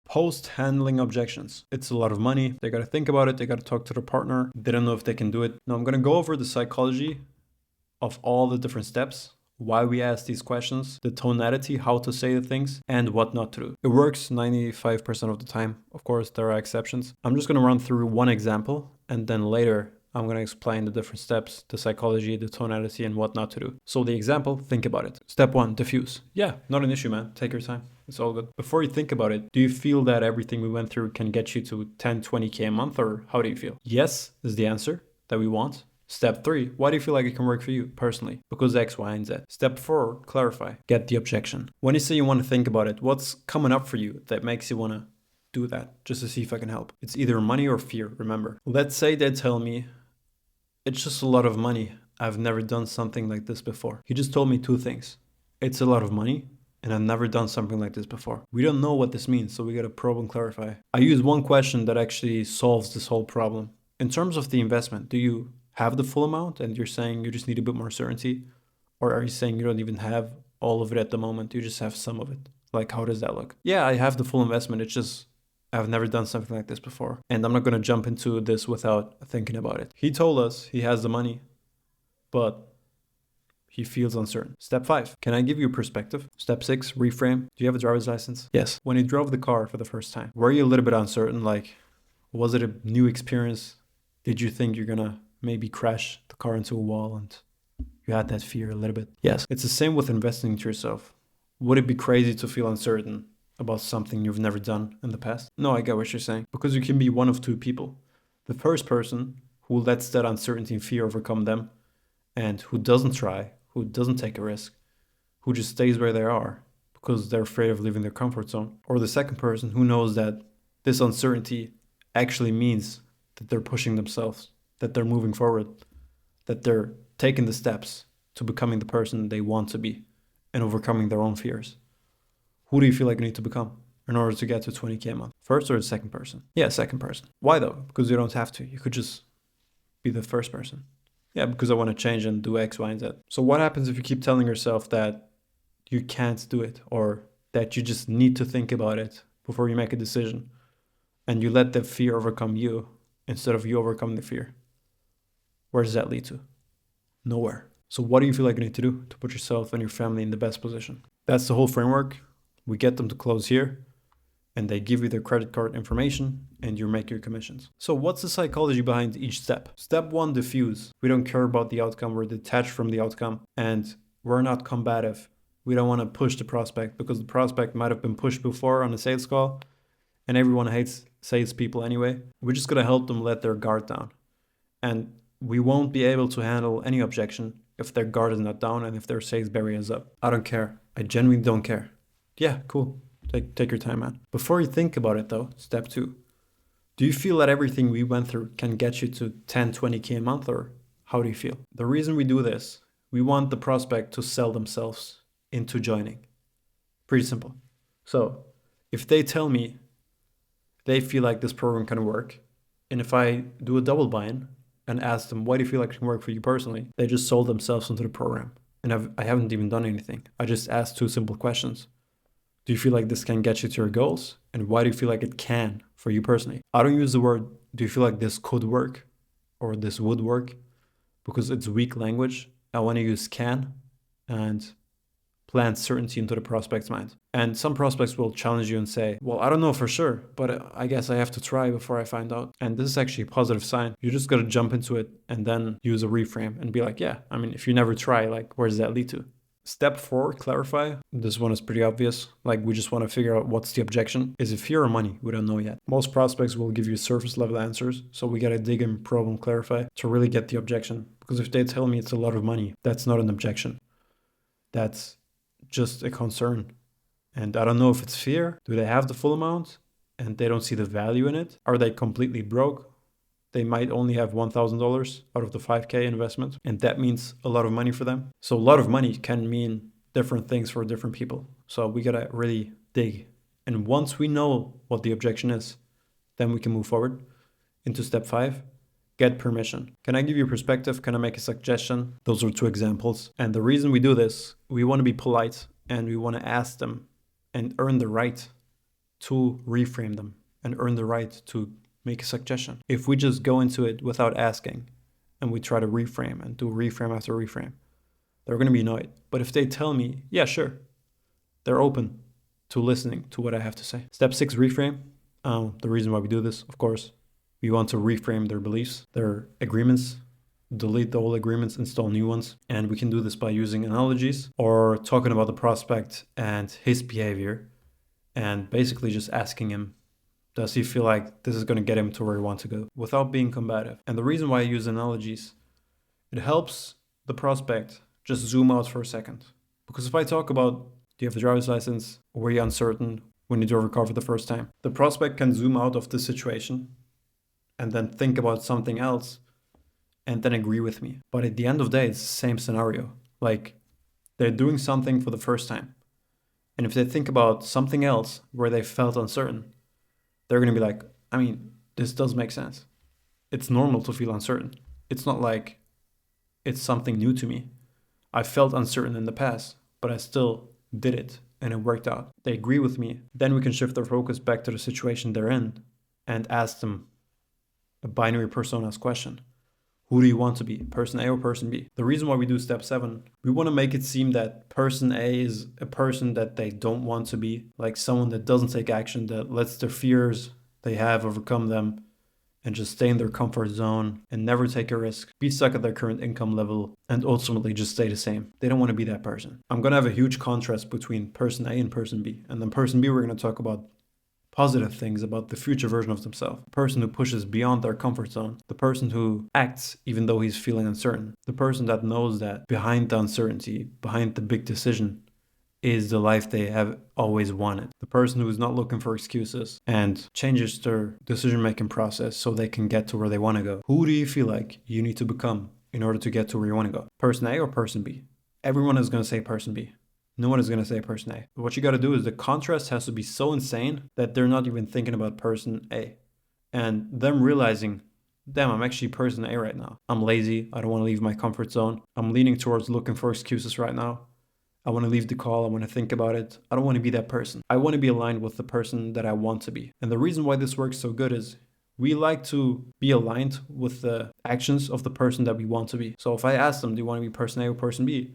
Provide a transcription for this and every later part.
Post handling objections. It's a lot of money. They got to think about it. They got to talk to their partner. They don't know if they can do it. Now I'm going to go over the psychology of all the different steps, why we ask these questions, the tonality, how to say the things, and what not to do. It works 95% of the time. Of course, there are exceptions. I'm just going to run through one example, and then later I'm going to explain the different steps, the psychology, the tonality, and what not to do. So the example, think about it. Step 1, diffuse. Yeah, not an issue, man. Take your time. It's all good. Before you think about it, do you feel that everything we went through can get you to 10, 20K a month, or how do you feel? Yes is the answer that we want. Step 3, why do you feel like it can work for you personally? Because X, Y, and Z. Step 4, clarify. Get the objection. When you say you want to think about it, what's coming up for you that makes you want to do that? Just to see if I can help. It's either money or fear, remember. Let's say they tell me, it's just a lot of money. I've never done something like this before. He just told me two things. It's a lot of money, and I've never done something like this before. We don't know what this means, so we gotta probe and clarify. I use one question that actually solves this whole problem. In terms of the investment, do you have the full amount and you're saying you just need a bit more certainty? Or are you saying you don't even have all of it at the moment, you just have some of it? Like, how does that look? Yeah, I have the full investment, it's just I've never done something like this before. And I'm not gonna jump into this without thinking about it. He told us he has the money, but he feels uncertain. Step 5, can I give you a perspective? Step 6, reframe. Do you have a driver's license? Yes. When you drove the car for the first time, were you a little bit uncertain? Like, was it a new experience? Did you think you're gonna maybe crash the car into a wall and you had that fear a little bit? Yes. It's the same with investing into yourself. Would it be crazy to feel uncertain about something you've never done in the past? No, I get what you're saying. Because you can be one of two people. The first person who lets that uncertainty and fear overcome them and who doesn't try, who doesn't take a risk, who just stays where they are because they're afraid of leaving their comfort zone. Or the second person who knows that this uncertainty actually means that they're pushing themselves, that they're moving forward, that they're taking the steps to becoming the person they want to be and overcoming their own fears. Who do you feel like you need to become in order to get to 20K a month? First or the second person? Yeah, second person. Why though? Because you don't have to. You could just be the first person. Yeah, because I want to change and do X, Y, and Z. So what happens if you keep telling yourself that you can't do it or that you just need to think about it before you make a decision and you let the fear overcome you instead of you overcome the fear? Where does that lead to? Nowhere. So what do you feel like you need to do to put yourself and your family in the best position? That's the whole framework. We get them to close here and they give you their credit card information and you make your commissions. So what's the psychology behind each step? Step 1, diffuse. We don't care about the outcome. We're detached from the outcome and we're not combative. We don't want to push the prospect because the prospect might have been pushed before on a sales call and everyone hates salespeople anyway. We're just going to help them let their guard down. And we won't be able to handle any objection if their guard is not down and if their sales barrier is up. I don't care. I genuinely don't care. Yeah, cool. Take your time, man. Before you think about it though, step 2. Do you feel that everything we went through can get you to 10, 20K a month, or how do you feel? The reason we do this, we want the prospect to sell themselves into joining. Pretty simple. So if they tell me they feel like this program can work, and if I do a double buy-in and ask them, why do you feel like it can work for you personally? They just sold themselves into the program. And I haven't even done anything. I just asked 2 simple questions. Do you feel like this can get you to your goals? And why do you feel like it can for you personally? I don't use the word, do you feel like this could work or this would work? Because it's weak language. I want to use can and plant certainty into the prospect's mind. And some prospects will challenge you and say, well, I don't know for sure, but I guess I have to try before I find out. And this is actually a positive sign. You just got to jump into it and then use a reframe and be like, yeah, I mean, if you never try, like, where does that lead to? Step 4, clarify. This one is pretty obvious. Like, we just want to figure out what's the objection. Is it fear or money? We don't know yet. Most prospects will give you surface level answers. So we got to dig in, probe, and clarify to really get the objection. Because if they tell me it's a lot of money, that's not an objection. That's just a concern. And I don't know if it's fear. Do they have the full amount and they don't see the value in it? Are they completely broke? They might only have $1,000 out of the 5K investment, and that means a lot of money for them. So a lot of money can mean different things for different people. So we gotta really dig. And once we know what the objection is, then we can move forward into step 5, get permission. Can I give you a perspective? Can I make a suggestion? Those are 2 examples. And the reason we do this, we want to be polite and we want to ask them and earn the right to reframe them and earn the right to make a suggestion. If we just go into it without asking and we try to reframe and do reframe after reframe, they're going to be annoyed. But if they tell me, yeah, sure, they're open to listening to what I have to say. Step 6, reframe. The reason why we do this, of course, we want to reframe their beliefs, their agreements, delete the old agreements, install new ones. And we can do this by using analogies or talking about the prospect and his behavior and basically just asking him, does he feel like this is going to get him to where he wants to go without being combative? And the reason why I use analogies, it helps the prospect just zoom out for a second. Because if I talk about, do you have a driver's license? Or were you uncertain when you drove a car for the first time? The prospect can zoom out of the situation and then think about something else and then agree with me. But at the end of the day, it's the same scenario. Like, they're doing something for the first time. And if they think about something else where they felt uncertain, they're going to be like, I mean, this does make sense. It's normal to feel uncertain. It's not like it's something new to me. I felt uncertain in the past, but I still did it and it worked out. They agree with me. Then we can shift their focus back to the situation they're in and ask them a binary personas question. Who do you want to be, person A or person B? The reason why we do step 7, we want to make it seem that person A is a person that they don't want to be, like someone that doesn't take action, that lets their fears they have overcome them and just stay in their comfort zone and never take a risk, be stuck at their current income level and ultimately just stay the same. They don't want to be that person. I'm going to have a huge contrast between person A and person B. And then person B, we're going to talk about positive things about the future version of themselves. The person who pushes beyond their comfort zone. The person who acts even though he's feeling uncertain. The person that knows that behind the uncertainty, behind the big decision, is the life they have always wanted. The person who is not looking for excuses and changes their decision-making process so they can get to where they want to go. Who do you feel like you need to become in order to get to where you want to go? Person A or person B? Everyone is going to say person B. No one is going to say person A. But what you got to do is the contrast has to be so insane that they're not even thinking about person A. And them realizing, damn, I'm actually person A right now. I'm lazy. I don't want to leave my comfort zone. I'm leaning towards looking for excuses right now. I want to leave the call. I want to think about it. I don't want to be that person. I want to be aligned with the person that I want to be. And the reason why this works so good is we like to be aligned with the actions of the person that we want to be. So if I ask them, do you want to be person A or person B?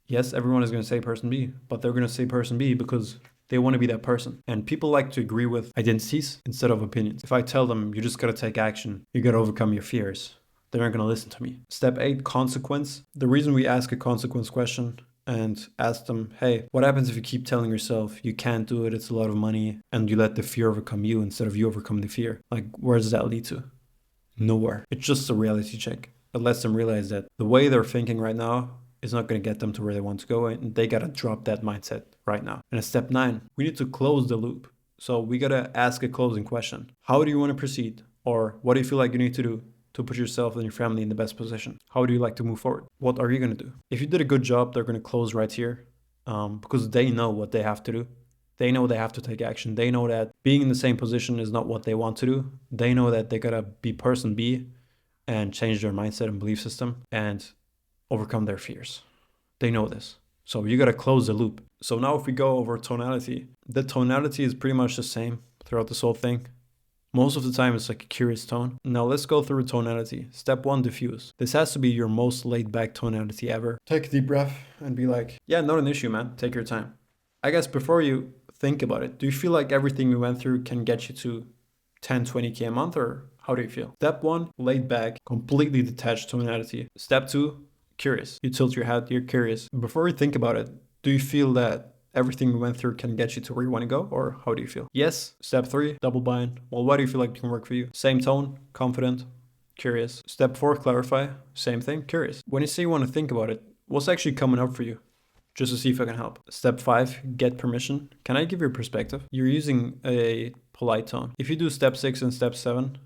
Yes, everyone is going to say person B, but they're going to say person B because they want to be that person. And people like to agree with identities instead of opinions. If I tell them, you just got to take action, you got to overcome your fears, they're not going to listen to me. Step 8, consequence. The reason we ask a consequence question and ask them, hey, what happens if you keep telling yourself you can't do it, it's a lot of money, and you let the fear overcome you instead of you overcome the fear? Like, where does that lead to? Nowhere. It's just a reality check. It lets them realize that the way they're thinking right now is not going to get them to where they want to go, and they got to drop that mindset right now. And at step 9, we need to close the loop. So we got to ask a closing question. How do you want to proceed? Or what do you feel like you need to do to put yourself and your family in the best position? How do you like to move forward? What are you going to do? If you did a good job, they're going to close right here because they know what they have to do. They know they have to take action. They know that being in the same position is not what they want to do. They know that they got to be person B and change their mindset and belief system and overcome their fears. They know this. So you got to close the loop. So now if we go over tonality, the tonality is pretty much the same throughout this whole thing. Most of the time it's like a curious tone. Now let's go through tonality. Step 1, diffuse. This has to be your most laid back tonality ever. Take a deep breath and be like, yeah, not an issue, man. Take your time. I guess before you think about it, do you feel like everything we went through can get you to 10, 20K a month, or how do you feel? Step 1, laid back, completely detached tonality. Step 2, curious. You tilt your head, you're curious. Before you think about it, do you feel that everything we went through can get you to where you want to go, or how do you feel? Yes. Step 3, double bind. Well, why do you feel like it can work for you? Same tone, confident, curious. Step 4, clarify. Same thing, curious. When you say you want to think about it, what's actually coming up for you? Just to see if I can help. Step 5, get permission. Can I give you a perspective? You're using a polite tone. If you do step 6 and step 7,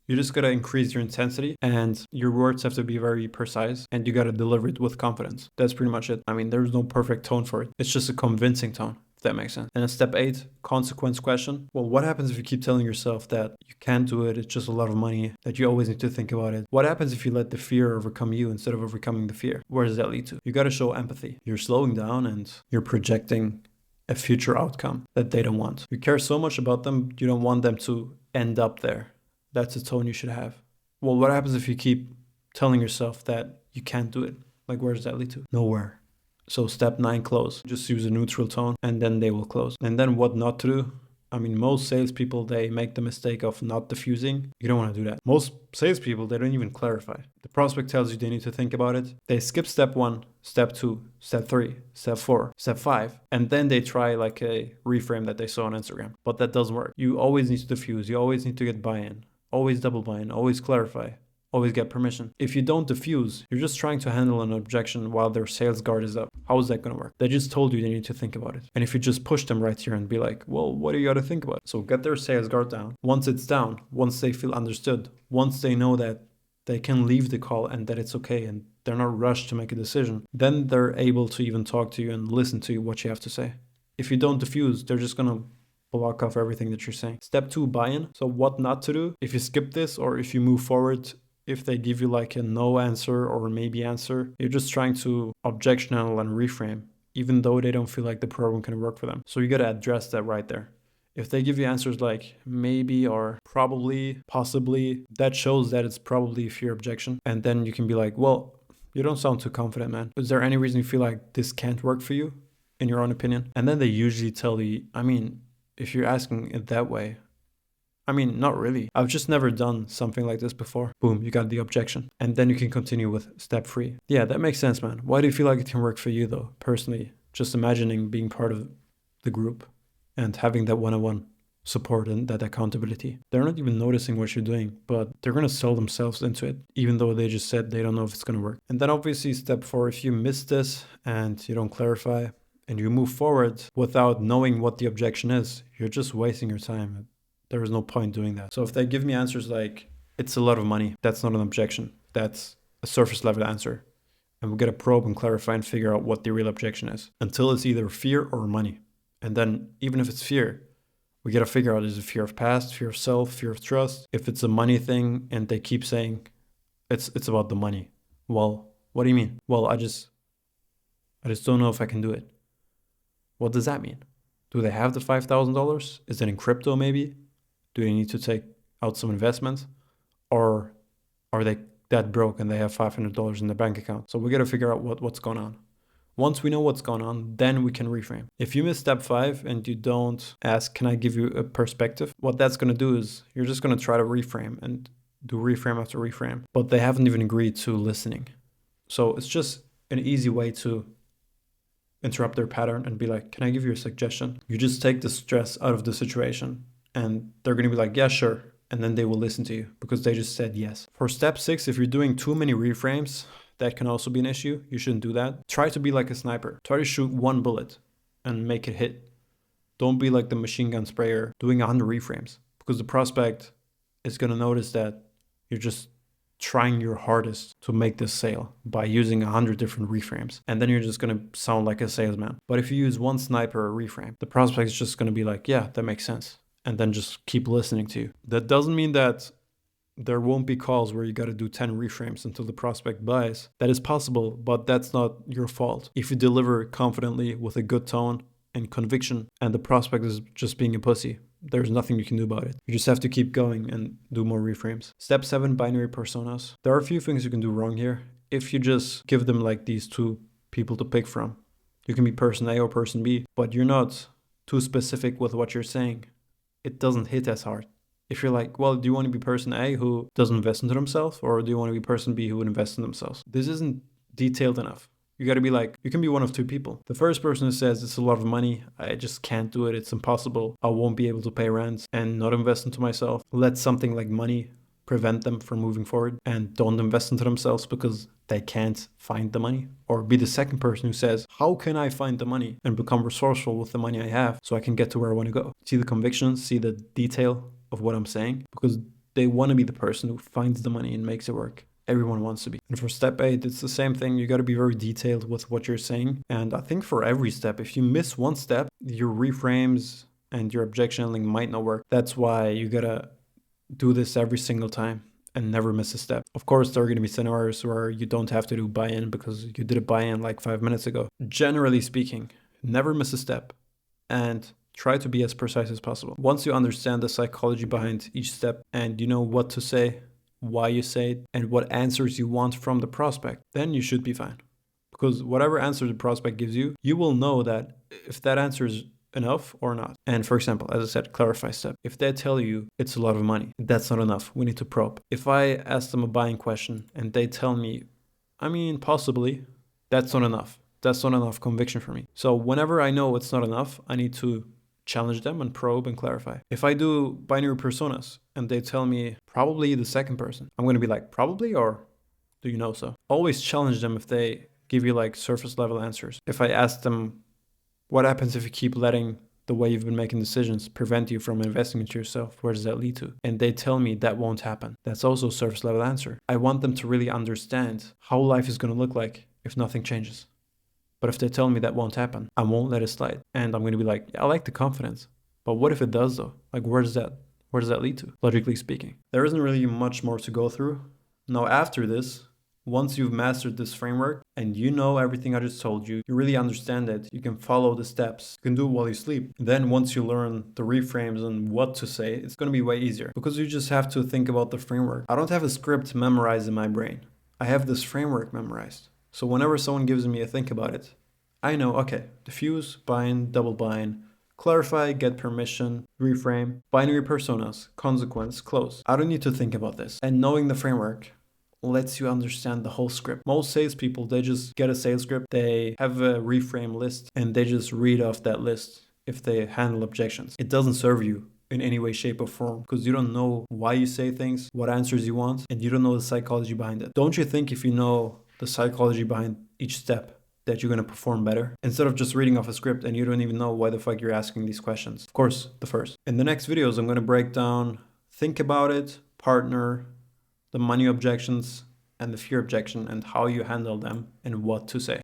you just gotta increase your intensity and your words have to be very precise and you gotta deliver it with confidence. That's pretty much it. I mean, there's no perfect tone for it. It's just a convincing tone, if that makes sense. And then step 8, consequence question. Well, what happens if you keep telling yourself that you can't do it, it's just a lot of money, that you always need to think about it? What happens if you let the fear overcome you instead of overcoming the fear? Where does that lead to? You gotta show empathy. You're slowing down and you're projecting a future outcome that they don't want. You care so much about them, you don't want them to end up there. That's the tone you should have. Well, what happens if you keep telling yourself that you can't do it? Like, where does that lead to? Nowhere. So step 9, close. Just use a neutral tone and then they will close. And then what not to do? I mean, most salespeople, they make the mistake of not diffusing. You don't want to do that. Most salespeople, they don't even clarify. The prospect tells you they need to think about it. They skip step 1, step 2, step 3, step 4, step 5, and then they try like a reframe that they saw on Instagram. But that doesn't work. You always need to diffuse. You always need to get buy-in. Always double buy-in. Always clarify. Always get permission. If you don't diffuse, you're just trying to handle an objection while their sales guard is up. How is that going to work? They just told you they need to think about it. And if you just push them right here and be like, well, what do you got to think about? So get their sales guard down. Once it's down, once they feel understood, once they know that they can leave the call and that it's okay and they're not rushed to make a decision, then they're able to even talk to you and listen to what you have to say. If you don't diffuse, they're just going to block off everything that you're saying. Step 2, buy-in. So what not to do? If you skip this or if you move forward, if they give you like a no answer or a maybe answer, you're just trying to objection handle and reframe, even though they don't feel like the program can work for them. So you got to address that right there. If they give you answers like maybe or probably, possibly, that shows that it's probably a fear objection. And then you can be like, well, you don't sound too confident, man. Is there any reason you feel like this can't work for you, in your own opinion? And then they usually tell you, I mean, if you're asking it that way, I mean, not really. I've just never done something like this before. Boom, you got the objection. And then you can continue with step 3. Yeah, that makes sense, man. Why do you feel like it can work for you though, personally? Just imagining being part of the group and having that one-on-one support and that accountability. They're not even noticing what you're doing, but they're going to sell themselves into it, even though they just said they don't know if it's going to work. And then obviously step 4, if you miss this and you don't clarify and you move forward without knowing what the objection is, you're just wasting your time. There is no point doing that. So if they give me answers like, it's a lot of money, that's not an objection. That's a surface level answer. And we get a probe and clarify and figure out what the real objection is until it's either fear or money. And then even if it's fear, we got to figure out, is it fear of past, fear of self, fear of trust? If it's a money thing and they keep saying it's about the money. Well, what do you mean? Well, I just don't know if I can do it. What does that mean? Do they have the $5,000? Is it in crypto maybe? Do they need to take out some investments? Or are they that broke and they have $500 in their bank account? So we got to figure out what's going on. Once we know what's going on, then we can reframe. If you miss step 5 and you don't ask, can I give you a perspective? What that's going to do is you're just going to try to reframe and do reframe after reframe. But they haven't even agreed to listening. So it's just an easy way to interrupt their pattern and be like, can I give you a suggestion? You just take the stress out of the situation. And they're going to be like, yeah, sure. And then they will listen to you because they just said yes. For step 6, if you're doing too many reframes, that can also be an issue. You shouldn't do that. Try to be like a sniper. Try to shoot one bullet and make it hit. Don't be like the machine gun sprayer doing 100 reframes because the prospect is going to notice that you're just trying your hardest to make this sale by using 100 different reframes. And then you're just going to sound like a salesman. But if you use one sniper or reframe, the prospect is just going to be like, yeah, that makes sense. And then just keep listening to you. That doesn't mean that there won't be calls where you got to do 10 reframes until the prospect buys. That is possible, but that's not your fault. If you deliver confidently with a good tone and conviction and the prospect is just being a pussy, there's nothing you can do about it. You just have to keep going and do more reframes. Step 7, binary personas. There are a few things you can do wrong here. If you just give them like these 2 people to pick from, you can be person A or person B, but you're not too specific with what you're saying. It doesn't hit as hard. If you're like, well, do you want to be person A who doesn't invest into themselves, or do you want to be person B who would invest in themselves? This isn't detailed enough. You got to be like, you can be one of 2 people. The first person who says it's a lot of money, I just can't do it, it's impossible, I won't be able to pay rent and not invest into myself. Let something like money prevent them from moving forward and don't invest into themselves because they can't find the money. Or be the second person who says, how can I find the money and become resourceful with the money I have so I can get to where I want to go? See the conviction, see the detail of what I'm saying, because they want to be the person who finds the money and makes it work. Everyone wants to be. And for step 8, it's the same thing. You got to be very detailed with what you're saying. And I think for every step, if you miss one step, your reframes and your objection handling might not work. That's why you got to do this every single time and never miss a step. Of course, there are going to be scenarios where you don't have to do buy-in because you did a buy-in like 5 minutes ago. Generally speaking, never miss a step. and try to be as precise as possible. Once you understand the psychology behind each step and you know what to say, why you say it, and what answers you want from the prospect, then you should be fine. Because whatever answer the prospect gives you, you will know that if that answer is enough or not. And for example, as I said, clarify step. If they tell you it's a lot of money, that's not enough. We need to probe. If I ask them a buying question and they tell me, I mean, possibly, that's not enough. That's not enough conviction for me. So whenever I know it's not enough, I need to challenge them and probe and clarify. If I do binary personas and they tell me probably the second person, I'm going to be like, probably, or do you know so? Always challenge them if they give you like surface level answers. If I ask them, what happens if you keep letting the way you've been making decisions prevent you from investing into yourself? Where does that lead to? And they tell me that won't happen. That's also a surface level answer. I want them to really understand how life is going to look like if nothing changes. But if they tell me that won't happen, I won't let it slide. And I'm going to be like, yeah, I like the confidence. But what if it does though? Like, where does that lead to? Logically speaking. There isn't really much more to go through. Now, after this, once you've mastered this framework and you know everything I just told you, you really understand it, you can follow the steps, you can do it while you sleep. Then once you learn the reframes and what to say, it's going to be way easier because you just have to think about the framework. I don't have a script memorized in my brain. I have this framework memorized. So whenever someone gives me a think about it, I know, okay, diffuse, bind, double bind, clarify, get permission, reframe, binary personas, consequence, close. I don't need to think about this. And knowing the framework lets you understand the whole script. Most salespeople, they just get a sales script, they have a reframe list, and they just read off that list if they handle objections. It doesn't serve you in any way, shape, or form because you don't know why you say things, what answers you want, and you don't know the psychology behind it. Don't you think if you know the psychology behind each step that you're going to perform better instead of just reading off a script and you don't even know why the fuck you're asking these questions? Of course, the first. In the next videos, I'm going to break down think about it, partner, the money objections, and the fear objection and how you handle them and what to say.